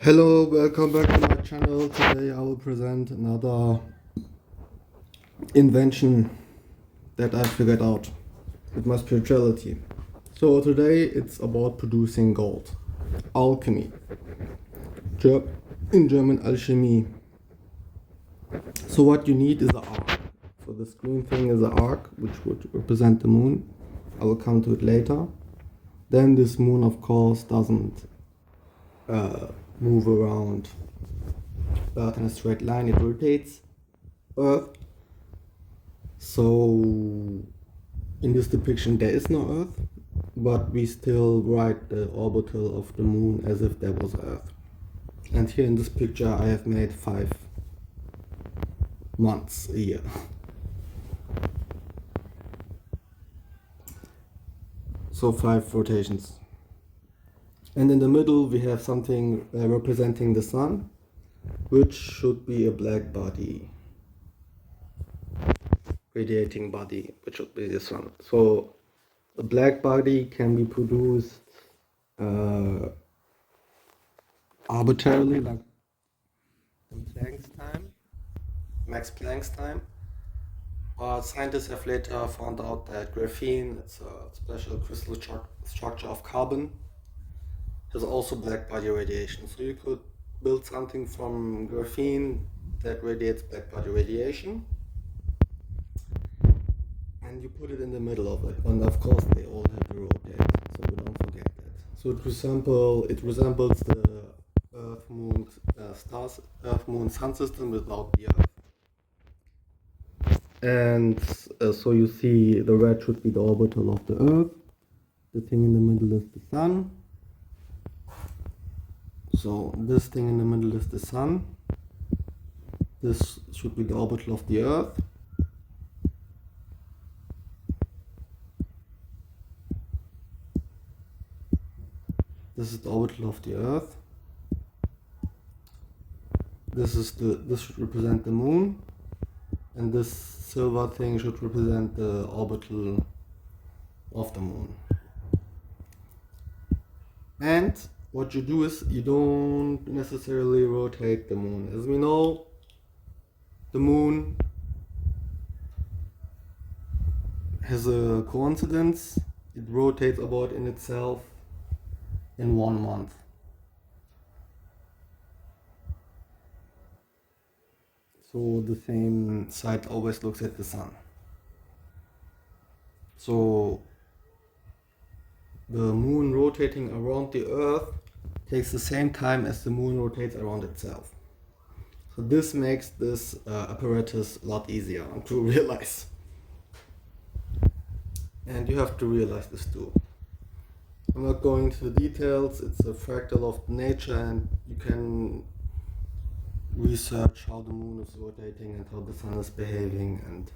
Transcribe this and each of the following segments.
Hello, welcome back to my channel. Today I will present another invention that I figured out with my spirituality. So today it's about producing gold. Alchemy. In German, Alchemie. So what you need is an arc. So this green thing is an arc which would represent the moon. I will come to it later. Then this moon of course doesn't move around Earth in a straight line, it rotates Earth. So in this depiction there is no Earth, but we still write the orbital of the moon as if there was Earth. And here in this picture I have made 5 months a year. So 5 rotations. And in the middle we have something representing the sun, which should be a black body, radiating body, which should be the sun. So a black body can be produced arbitrarily, like in Max Planck's time. But scientists have later found out that graphene, it's a special crystal structure of carbon, has also black body radiation. So you could build something from graphene that radiates black body radiation, and you put it in the middle of it. And of course they all have to rotate, so we don't forget that. So it resembles the Earth Moon Sun system without the Earth. And so you see the red should be the orbital of the Earth. The thing in the middle is the sun. So this thing in the middle is the sun. This should be the orbital of the Earth. This is the orbital of the Earth. This should represent the moon, and this silver thing should represent the orbital of the moon. And what you do is you don't necessarily rotate the moon. As we know, the moon has a coincidence. It rotates about in itself in 1 month. So the same side always looks at the sun. So the moon rotating around the Earth takes the same time as the moon rotates around itself. So this makes this apparatus a lot easier to realize. And you have to realize this too. I'm not going into the details. It's a fractal of nature, and you can research how the moon is rotating and how the sun is behaving and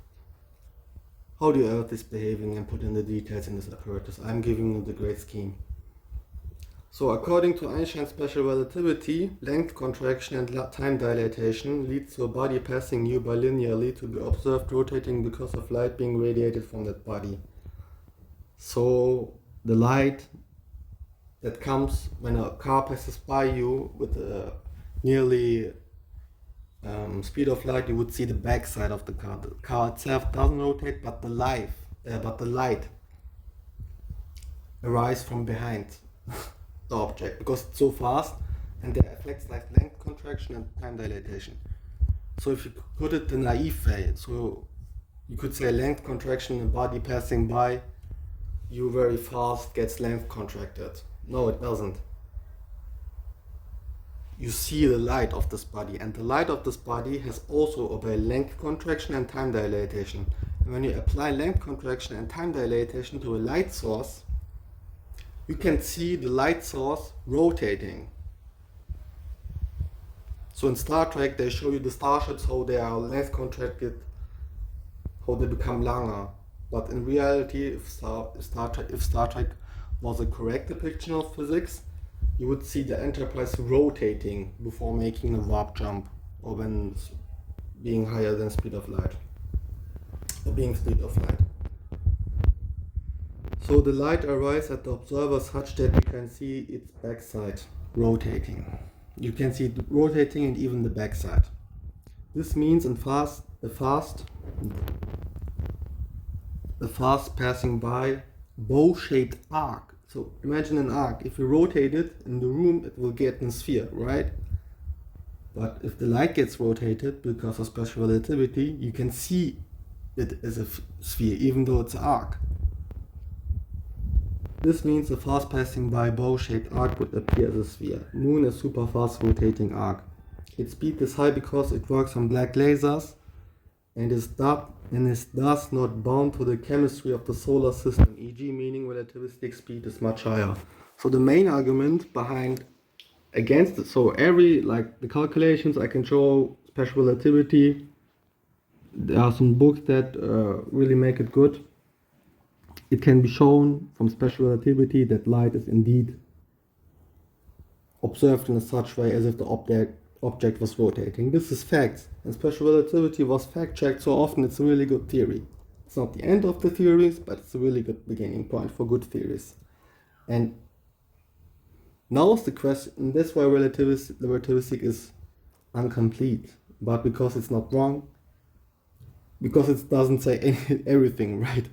how the Earth is behaving and put in the details in this apparatus. I'm giving you the great scheme. So according to Einstein's special relativity, length contraction and time dilatation leads to a body passing you by linearly to be observed rotating because of light being radiated from that body. So the light that comes when a car passes by you with a nearly speed of light, you would see the back side of the car. The car itself doesn't rotate, but the light arises from behind the object because it's so fast, and there are effects like length contraction and time dilatation. So if you put it the naive way, so you could say length contraction, a body passing by you very fast gets length contracted. No, it doesn't. You see the light of this body, and the light of this body has also obey length contraction and time dilatation. And when you apply length contraction and time dilatation to a light source, you can see the light source rotating. So in Star Trek they show you the starships, how they are length contracted, how they become longer. But in reality, if Star Trek was a correct depiction of physics, you would see the Enterprise rotating before making a warp jump, or when being higher than speed of light, or being speed of light. So the light arrives at the observer such that we can see its backside rotating. You can see it rotating and even the backside. This means the fast passing by bow-shaped arc. So imagine an arc. If you rotate it in the room, it will get in a sphere, right? But if the light gets rotated because of special relativity, you can see it as a sphere, even though it's an arc. This means the fast passing by bow-shaped arc would appear as a sphere. Moon is super fast rotating arc. Its speed is high because it works on black lasers and is thus not bound to the chemistry of the solar system, e.g. meaning relativistic speed is much higher. So the main argument behind against it, so the calculations I can show special relativity, there are some books that really make it good. It can be shown from special relativity that light is indeed observed in a such way as if the object was rotating. This is facts, and special relativity was fact-checked so often it's a really good theory. It's not the end of the theories, but it's a really good beginning point for good theories. And now is the question, that's why the relativistic is incomplete, but because it's not wrong, because it doesn't say everything, right?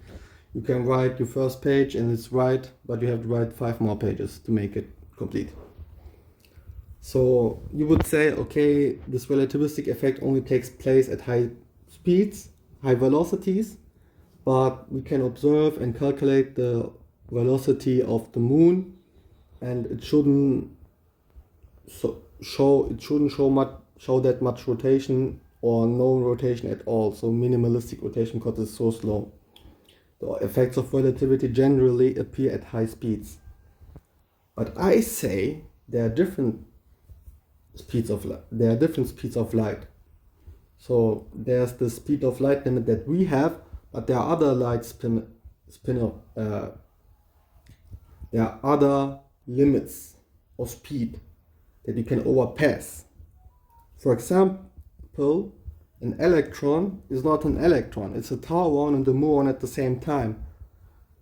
You can write your first page and it's right, but you have to write 5 more pages to make it complete. So you would say, okay, this relativistic effect only takes place at high speeds, high velocities, but we can observe and calculate the velocity of the moon, and it shouldn't show that much rotation or no rotation at all, so minimalistic rotation because it's so slow. The effects of relativity generally appear at high speeds. But I say there are different speeds of light. So there's the speed of light limit that we have, but there are other there are other limits of speed that you can overpass. For example, an electron is not an electron, it's a tauron and a muon at the same time.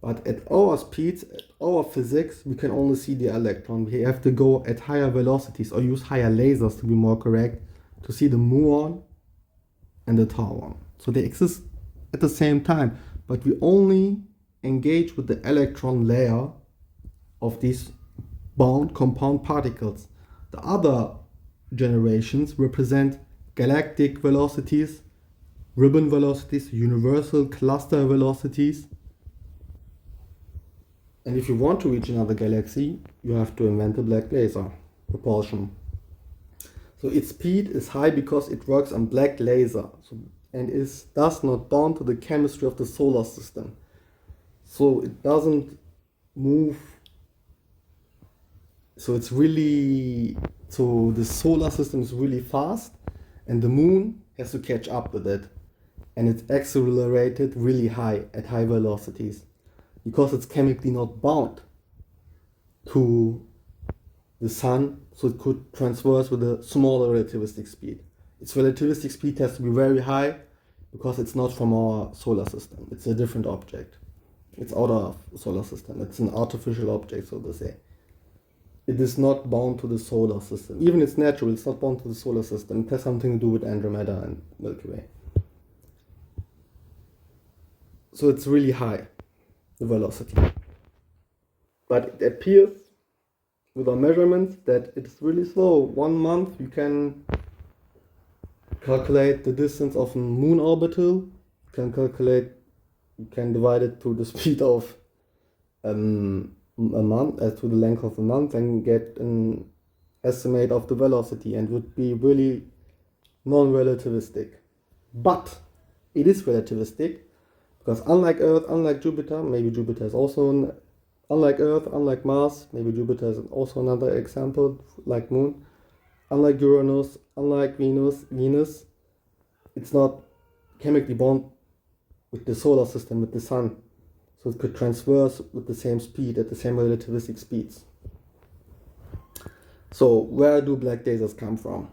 But at our speeds, at our physics, we can only see the electron. We have to go at higher velocities or use higher lasers to be more correct to see the muon and the tauron. So they exist at the same time, but we only engage with the electron layer of these bound compound particles. The other generations represent galactic velocities, ribbon velocities, universal cluster velocities. And if you want to reach another galaxy, you have to invent a black laser propulsion. So its speed is high because it works on black laser and is thus not bound to the chemistry of the solar system. So it doesn't move. So the solar system is really fast and the moon has to catch up with it. And it's accelerated really high at high velocities, because it's chemically not bound to the sun, so it could transverse with a smaller relativistic speed. Its relativistic speed has to be very high because it's not from our solar system. It's a different object. It's out of the solar system. It's an artificial object, so to say. It is not bound to the solar system. Even it's natural, it's not bound to the solar system. It has something to do with Andromeda and Milky Way. So it's really high, the velocity. But it appears with our measurements that it's really slow. 1 month you can calculate the distance of a moon orbital. You can divide it to the speed of a month, to the length of a month, and get an estimate of the velocity, and would be really non-relativistic. But it is relativistic, because unlike Earth, unlike Jupiter, maybe Jupiter is also unlike Earth, unlike Mars, maybe Jupiter is also another example, like Moon, unlike Uranus, unlike Venus, it's not chemically bound with the solar system, with the sun. So it could transverse with the same speed, at the same relativistic speeds. So where do black lasers come from?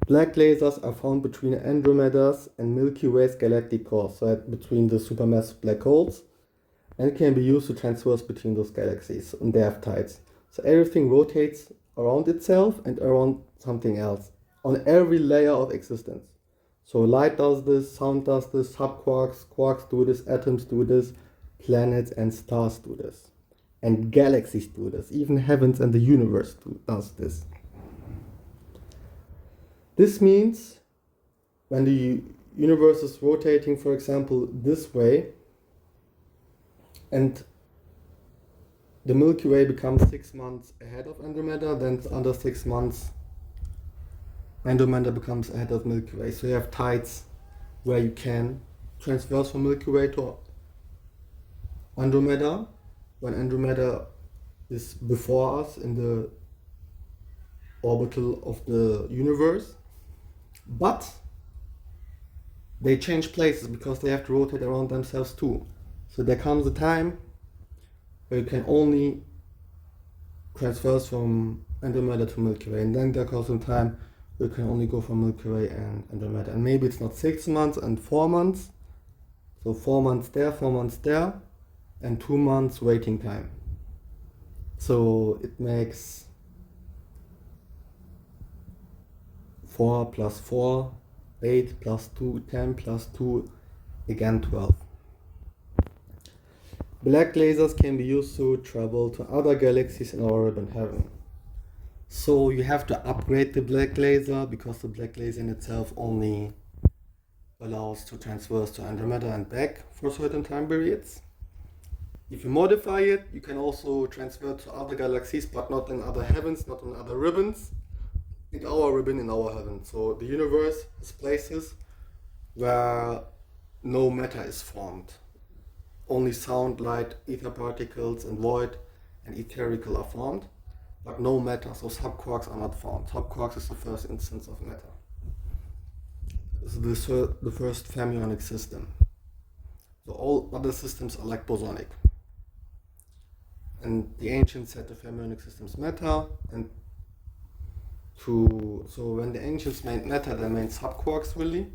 Black lasers are found between Andromeda's and Milky Way's galactic cores, so between the supermassive black holes, and can be used to transverse between those galaxies, and they have tides. So everything rotates around itself and around something else on every layer of existence. So light does this, sound does this, subquarks, quarks do this, atoms do this, planets and stars do this. And galaxies do this. Even heavens and the universe does this. This means when the universe is rotating, for example, this way, and the Milky Way becomes 6 months ahead of Andromeda, then under 6 months Andromeda becomes ahead of Milky Way. So you have tides where you can transverse from Milky Way to Andromeda, when Andromeda is before us in the orbital of the universe. But they change places because they have to rotate around themselves too. So there comes a time where you can only transverse from Andromeda to Milky Way, and then there comes a time where you can only go from Milky Way and Andromeda. And maybe it's not 6 months and 4 months, so 4 months there, 4 months there, and 2 months waiting time. So it makes 4 plus 4, 8 plus 2, 10 plus 2, again 12. Black lasers can be used to travel to other galaxies in our ribbon heaven. So you have to upgrade the black laser, because the black laser in itself only allows to transverse to Andromeda and back for certain time periods. If you modify it, you can also transfer to other galaxies, but not in other heavens, not in other ribbons. In our ribbon, in our heaven. So the universe is places where no matter is formed. Only sound, light, ether particles, and void and etherical are formed, but no matter. So subquarks are not formed. Subquarks is the first instance of matter. This is the first fermionic system. So all other systems are like bosonic. And the ancients said the fermionic systems matter, and so when the ancients made matter, they made subquarks really.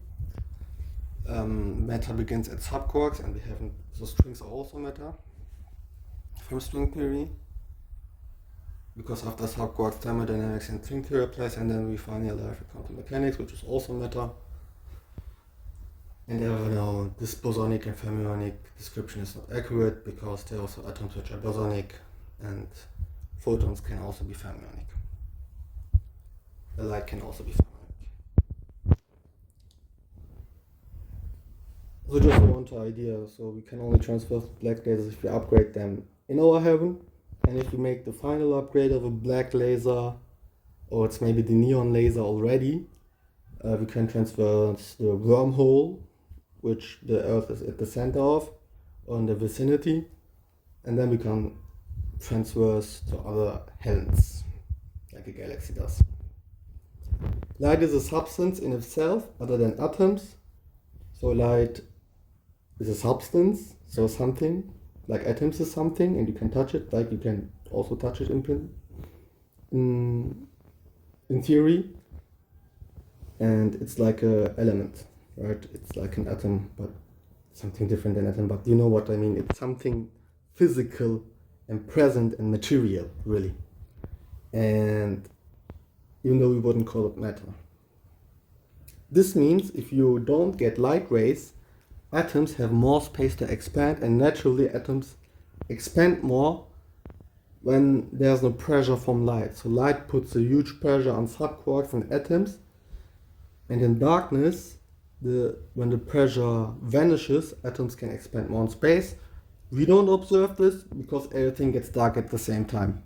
Matter begins at subquarks, and we haven't. So strings are also matter from string theory, because after subquarks, thermodynamics and string theory applies, and then we finally arrive at quantum mechanics, which is also matter. And this bosonic and fermionic description is not accurate, because there are also atoms which are bosonic, and photons can also be fermionic. The light can also be fermionic. So just one idea. So we can only transfer black lasers if we upgrade them in our heaven, and if we make the final upgrade of a black laser, or it's maybe the neon laser already, we can transfer the wormhole, which the Earth is at the center of, or in the vicinity, and then we can transverse to other heavens, like a galaxy does. Light is a substance in itself, other than atoms. So light is a substance, so something, like atoms is something, and you can touch it, like you can also touch it in theory. And it's like an element, right? It's like an atom, but something different than atom, but you know what I mean. It's something physical and present and material, really. And even though we wouldn't call it matter. This means if you don't get light rays, atoms have more space to expand, and naturally atoms expand more when there's no pressure from light. So light puts a huge pressure on subquarks and atoms, and in darkness, when the pressure vanishes, atoms can expand more in space. We don't observe this because everything gets dark at the same time.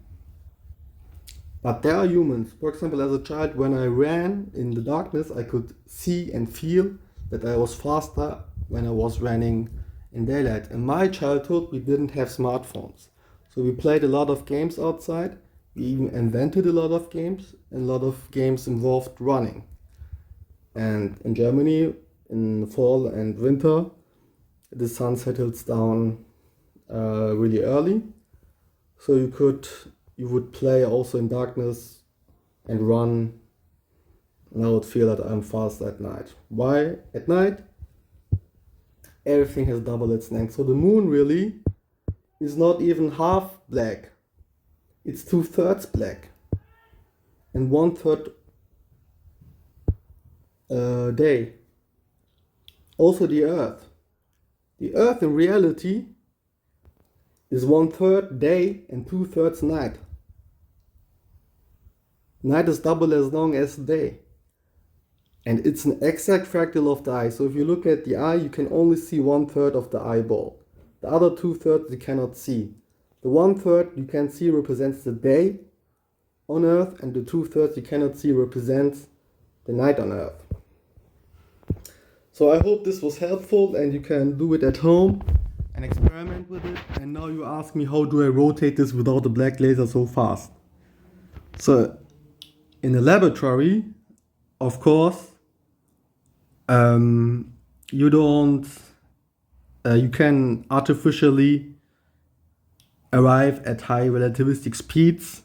But there are humans. For example, as a child, when I ran in the darkness, I could see and feel that I was faster when I was running in daylight. In my childhood, we didn't have smartphones. So we played a lot of games outside. We even invented a lot of games, and a lot of games involved running. And in Germany, in fall and winter, the sun settles down really early. So you would play also in darkness and run, and I would feel that I'm fast at night. Why? At night, everything has double its length. So the moon really is not even half black. It's 2/3 black. And 1/3 day. Also the Earth. The Earth in reality is 1/3 day and 2/3 night. Night is double as long as day. And it's an exact fractal of the eye. So if you look at the eye, you can only see 1/3 of the eyeball. The other 2/3 you cannot see. The 1/3 you can see represents the day on Earth, and the 2/3 you cannot see represents the night on Earth. So I hope this was helpful and you can do it at home and experiment with it. And now you ask me, how do I rotate this without a black laser so fast? So in a laboratory, of course, you don't, you can artificially arrive at high relativistic speeds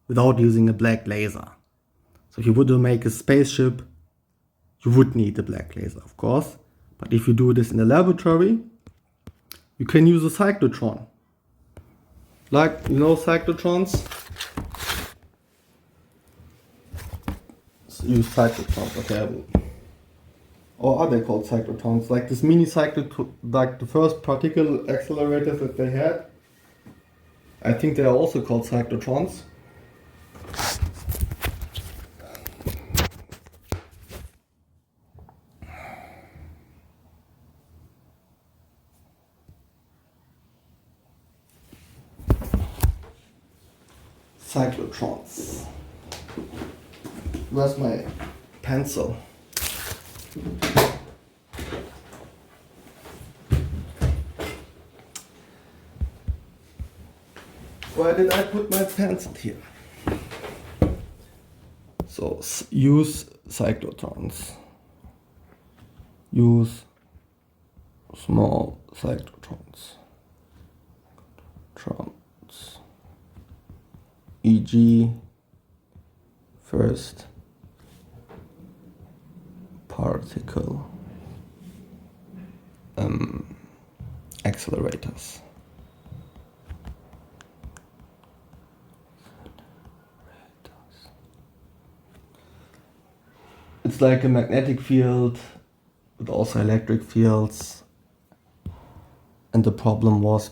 without using a black laser. So if you would make a spaceship, you would need a black laser, of course. But if you do this in a laboratory, you can use a cyclotron. Like, you know, cyclotrons? So use cyclotrons, okay. Or are they called cyclotrons? Like this mini cyclotron, like the first particle accelerators that they had. I think they are also called cyclotrons. Cyclotrons. Where's my pencil? Where did I put my pencil here? So use cyclotrons. Use small cyclotrons. E.g. first particle accelerators. It's like a magnetic field with also electric fields, and the problem was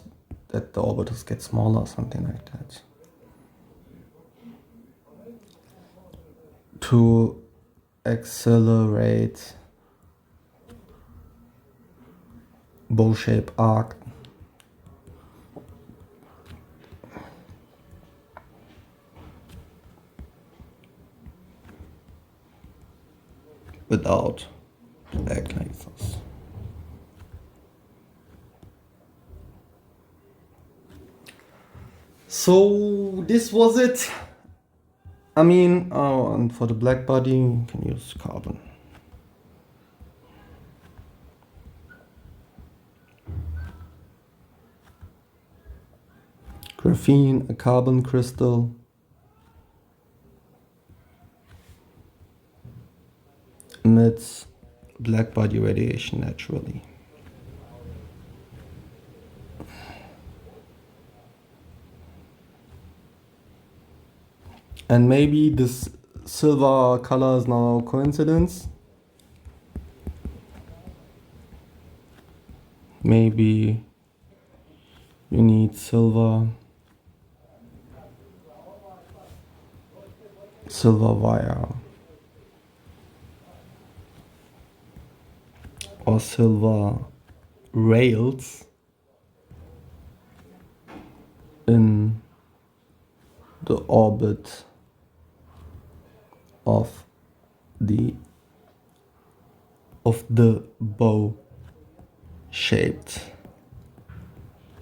that the orbitals get smaller or something like that. To accelerate bow-shaped arc without black lasers. So this was it. I mean, oh, and for the black body, you can use carbon. Graphene, a carbon crystal. Emits black body radiation naturally. And maybe this silver color is now a coincidence. Maybe you need silver wire or silver rails in the orbit of the bow-shaped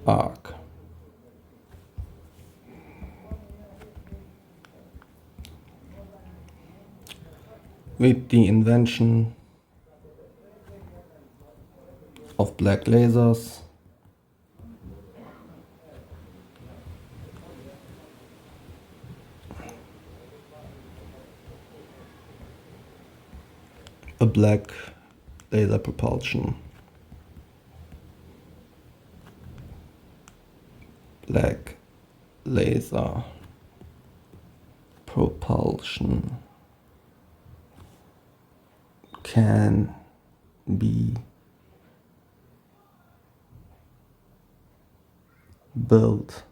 arc. With the invention of black lasers, a black laser propulsion, black laser propulsion can be built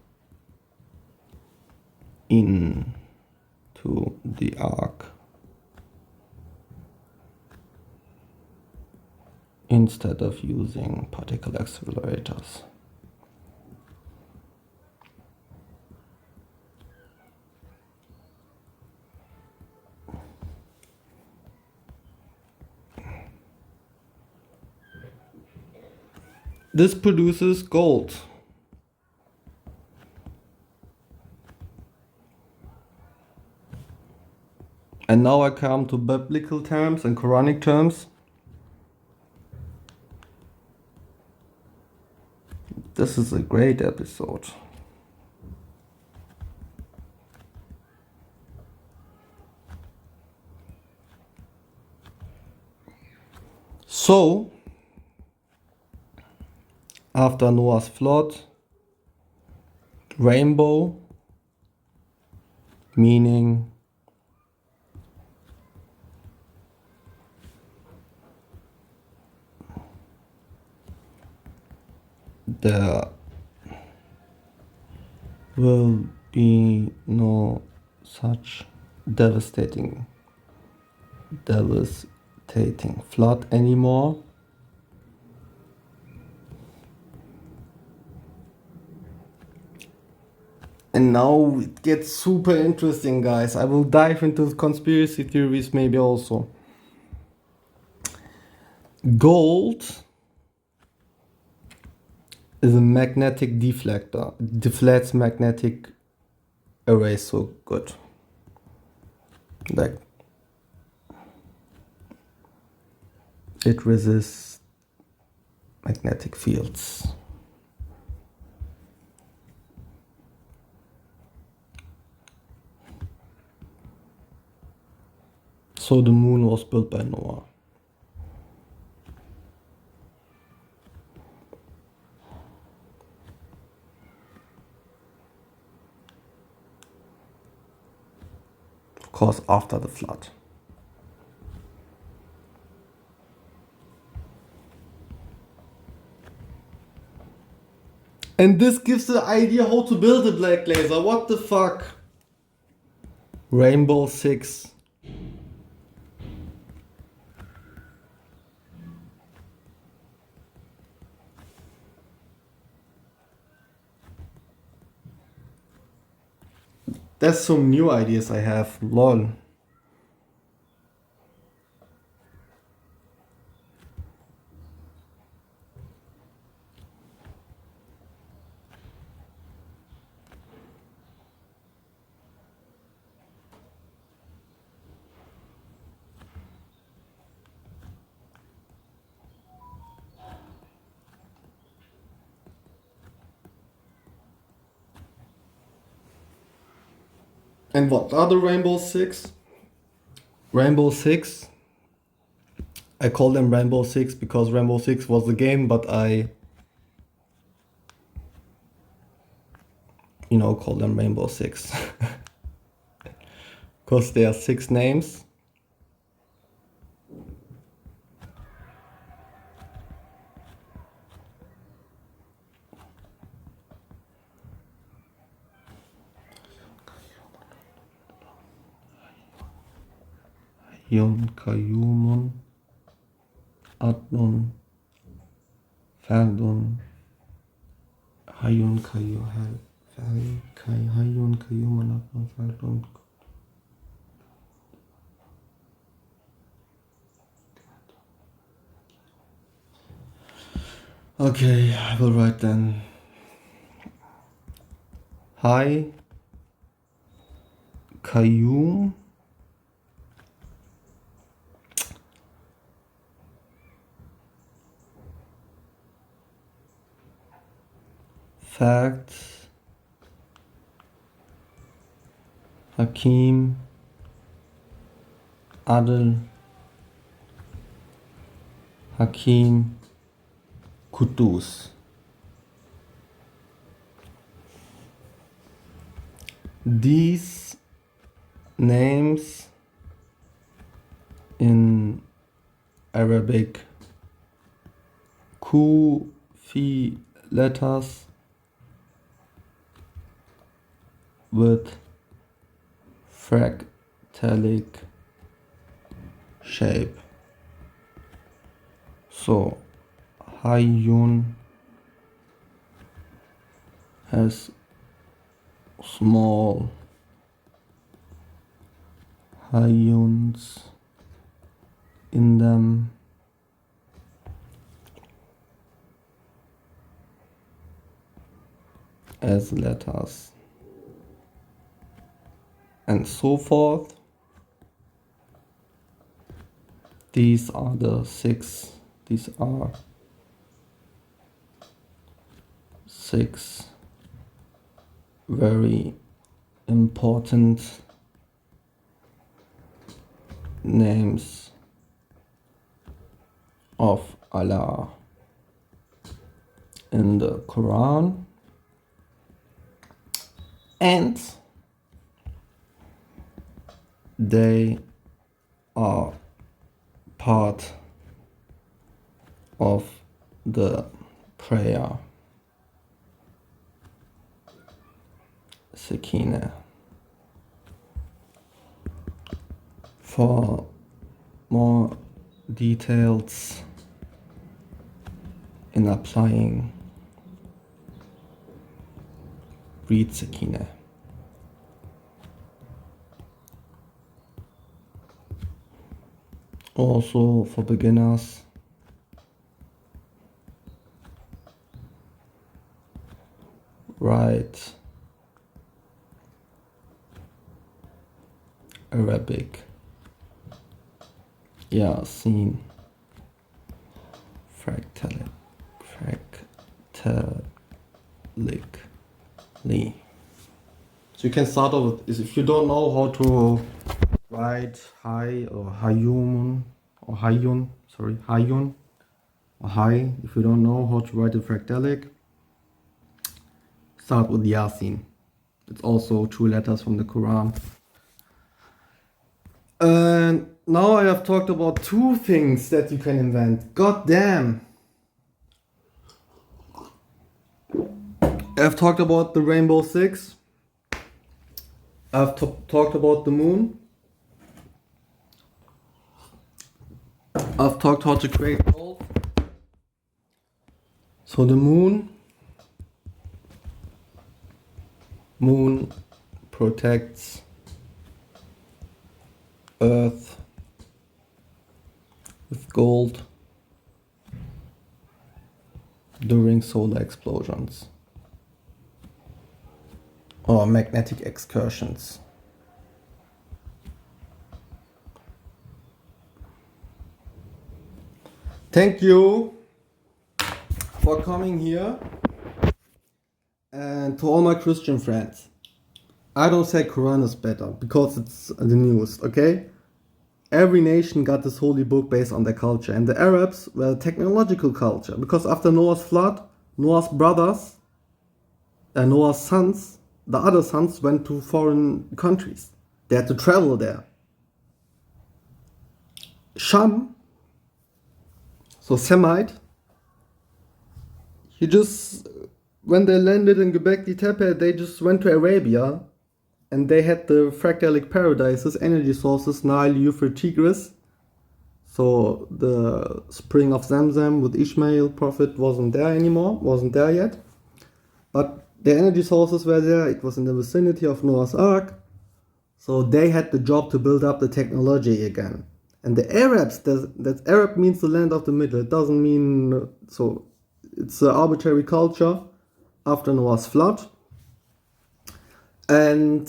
into the arc instead of using particle accelerators. This produces gold. And now I come to biblical terms and Quranic terms. This is a great episode. So, after Noah's flood, rainbow, meaning there will be no such devastating flood anymore. And now it gets super interesting, guys. I will dive into conspiracy theories maybe also. Gold is a magnetic deflector. It deflects magnetic arrays so good. Like, it resists magnetic fields. So the moon was built by Noah. Of course, after the flood. And this gives the idea how to build a black laser. What the fuck? Rainbow 6. That's some new ideas I have. Lol. And what are the Rainbow Six? Rainbow Six. I call them Rainbow Six because Rainbow Six was the game, but I, call them Rainbow Six. Because there are 6 names. Hyun, Kayumun, Adnun, Ferdun, Hyun, Kayuhel, Hyun, Kayumun, Adnun, Ferdun. Okay, I will write then. Hi, Kayum, Facts, Hakim, Adel, Hakim, Kudus. These names in Arabic Kufi letters with fractalic shape. So Hayun has small Hayuns in them. As letters and so forth. These are six very important names of Allah in the Quran, and they are part of the prayer Sakina. For more details in applying, read Sakina. Also for beginners, write Arabic Yasin fractally. So you can start off with, if you don't know how to write Hay or Hayun or Hayun, Hayun or Hay, if you don't know how to write a fractalic, start with Yasin. It's also 2 letters from the Quran. And now I have talked about 2 things that you can invent. God damn! I've talked about the Rainbow Six. I've talked about the moon. I've talked how to create gold. So the moon protects Earth with gold during solar explosions or magnetic excursions. Thank you for coming here, and to all my Christian friends, I don't say Quran is better because it's the newest, okay? Every nation got this holy book based on their culture, and the Arabs were a technological culture because after Noah's flood, Noah's brothers and Noah's sons, the other sons, went to foreign countries. They had to travel there. Sham, so Semite, when they landed in Göbekli Tepe, they just went to Arabia, and they had the fractalic paradises, energy sources, Nile, Euphrates, Tigris. So the spring of Zamzam with Ishmael prophet wasn't there yet. But the energy sources were there, it was in the vicinity of Noah's Ark. So they had the job to build up the technology again. And the Arabs, that Arab means the land of the middle. It doesn't mean, so it's an arbitrary culture after Noah's flood. And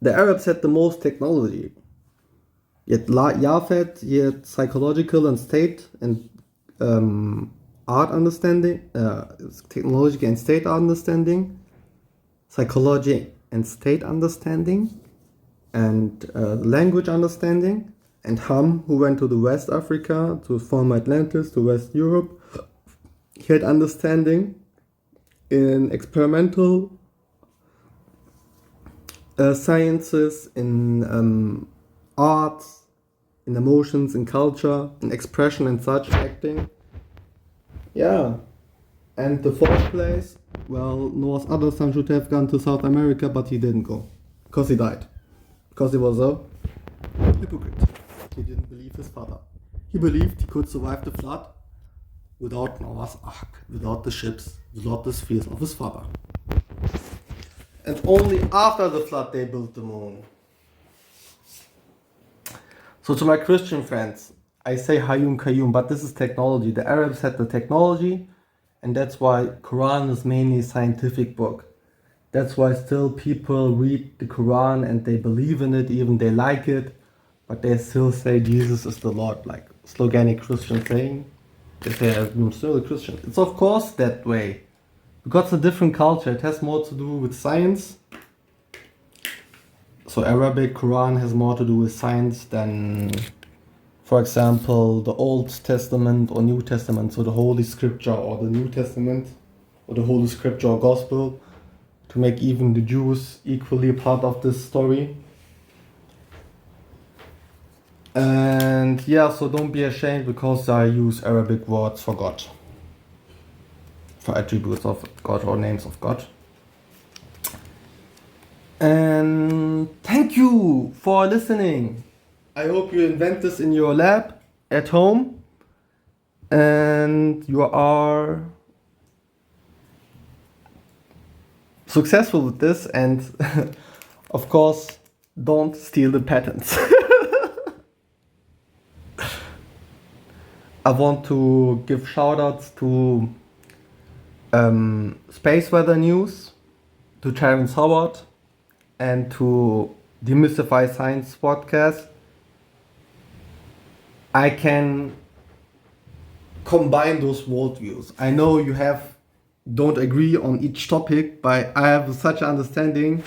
the Arabs had the most technology. Yet Yafet, he had psychological and state and art understanding, technology and state understanding, psychology and state understanding, and language understanding. And Ham, who went to the West Africa, to former Atlantis, to West Europe, he had understanding in experimental sciences, in arts, in emotions, in culture, in expression and such, acting. Yeah. And the fourth place, well, Noah's other son should have gone to South America, but he didn't go. Because he died. Because he was a hypocrite. He didn't believe his father. He believed he could survive the flood without Noah's Ark, without the ships, without the spheres of his father. And only after the flood they built the moon. So to my Christian friends, I say Hayyum Qayyum, but this is technology. The Arabs had the technology, and that's why Quran is mainly a scientific book. That's why still people read the Quran and they believe in it, even they like it, but they still say Jesus is the Lord, like sloganic Christian saying. They say I'm still a Christian. It's of course that way, because it's a different culture. It has more to do with science. So Arabic Quran has more to do with science than, for example, the Old Testament or New Testament, so the Holy Scripture or the New Testament or the Holy Scripture or Gospel, to make even the Jews equally a part of this story. And yeah, so don't be ashamed because I use Arabic words for God, for attributes of God or names of God. And thank you for listening. I hope you invent this in your lab at home and you are successful with this, and of course don't steal the patents. I want to give shout outs to Space Weather News, to Terence Howard, and to Demystify Science podcast. I can combine those worldviews. I know you don't agree on each topic, but I have such an understanding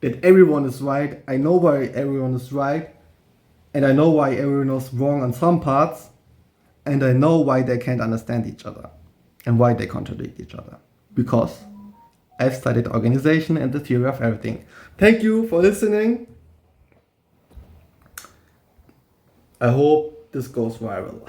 that everyone is right. I know why everyone is right, and I know why everyone is wrong on some parts, and I know why they can't understand each other and why they contradict each other. Because I've studied organization and the theory of everything. Thank you for listening. I hope this goes viral.